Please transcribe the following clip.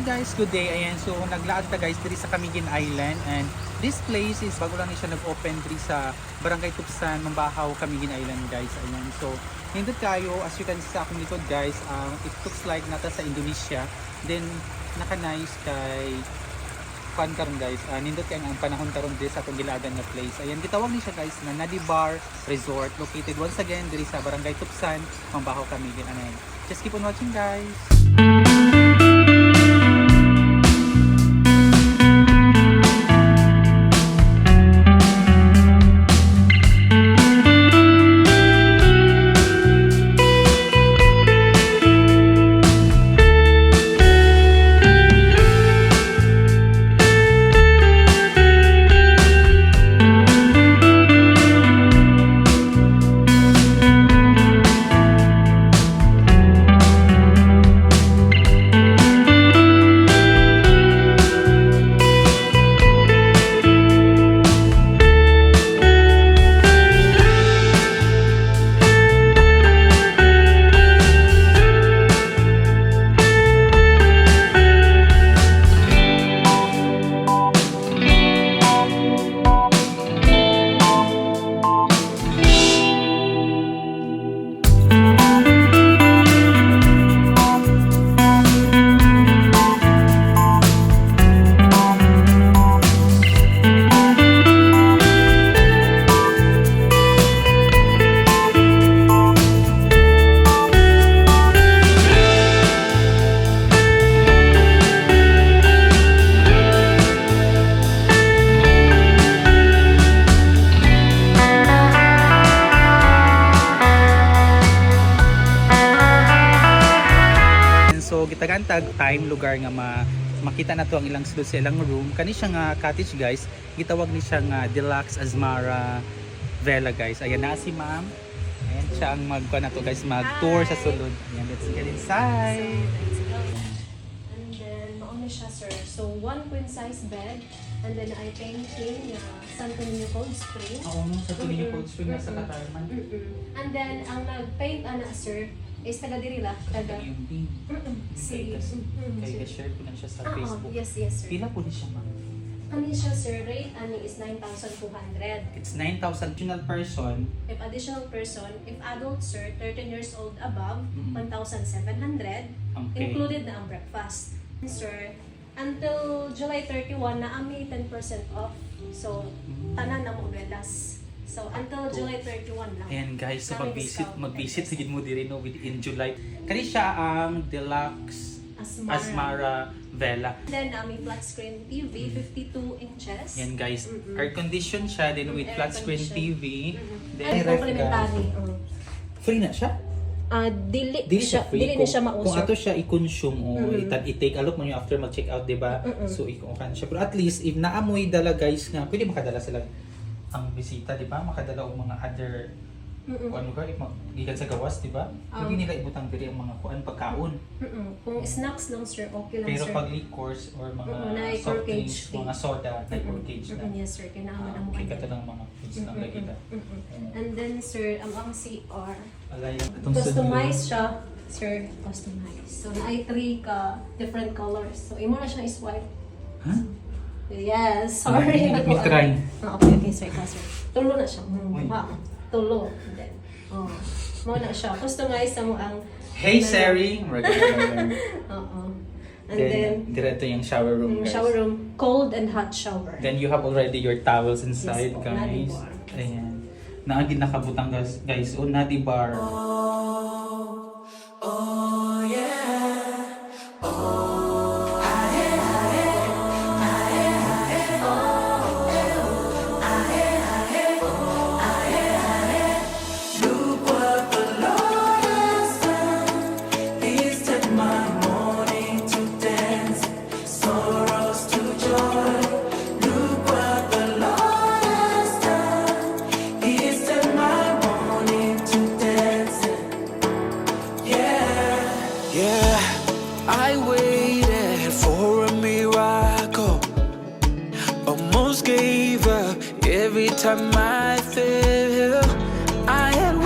Hi guys, good day. Ayan, so naglaad ta guys diri sa Camiguin Island, and this place is bago lang ni siya nag-open diri sa Barangay Tupsan, Mambahaw, Camiguin Island guys. Ayan, so nindot kayo as you can see sa akong likod guys, it looks like nata sa Indonesia. Then naka-nice kay fun karon guys. Nindot kay ang panahon karon diri sa atong gilagan nga place. Ayan, gitawag ni siya guys na Nadi Bar Resort, located once again diri sa Barangay Tupsan, Mambahaw, Camiguin. Ayan. Just keep on watching guys. So gitagantag time lugar nga makita na to ang ilang sulod sa ilang room. Kani siya nga cottage guys, gitawag ni siya nga Deluxe Asmara Villa guys. Ayan na si ma'am. Ayan siya ang magkuha na to guys, mag-tour sa sulod. Ayan, let's get inside. And then mauna siya sir. So one queen size bed, and then I painting Santo Niño Cold Spring. Oo, sa tuloy Cold Spring nasa Katarman. And then ang nag-paint ana sir is taga diri la, taga Yung pink. sige. Kaya share ko lang siya sa Facebook. Yes, yes sir. Pila po ni siya ma'am? Ani siya sir, rate ani is 9,200. It's 9,000 additional person. If additional person, if adult sir, 13 years old above, Mhm. 1,700. Okay. Included na ang breakfast. Sir, until July 31 na ami 10% off. So, tanan na mo velas. So, until July 31 lang. Ayan guys, so Kami mag-visit discount. sigid mo diri no within July. Kani siya ang Deluxe Asmara Villa. Then, ami flat screen TV, 52 inches. Yan guys, Mm-mm. air condition siya din with Air flat screen condition. TV. Then Ay, ref complimentary. gas. Free na siya? Dili Siya free. Dili ni siya mausap. Kung ato siya i-consume o Mm-mm. i-take a look mo yung after mag-check out, di ba? Mm-mm. So ikuha siya. Pero at least if naamoy dala guys nga, pwede makadala sila ang bisita, di ba? Makadala og mga other kung ano ka, gikan sa gawas, di ba? Pwede nila ibutang diri ang mga kuan pagkaon. Kung snacks lang sir, okay lang Pero sir. pag liquors or mga na-corkage soft drinks, fee. mga soda, na-corkage na. Yes sir, kailangan na mo. Okay, kata ng mga foods lang lagi na. And then sir, ang CR, Alay, itong customize siya. Sir, customize. So, na-ay 3 ka different colors. So, imo na siya i-swipe. Ha? Yes, sorry. Let me try. Okay, sir, ikaw sir. Tulo na siya. Uy. Tulo. And then, mo na siya. Customize mo ang... Hey Sari! Oo. And then, diretso yung shower room guys. shower room, cold and hot shower. Then you have already your towels inside Yes po, guys. Nadi Bar. Ayan. Naagin nakabutang guys. O Nadi Bar. I waited for a miracle. Almost gave up every time I fell. I had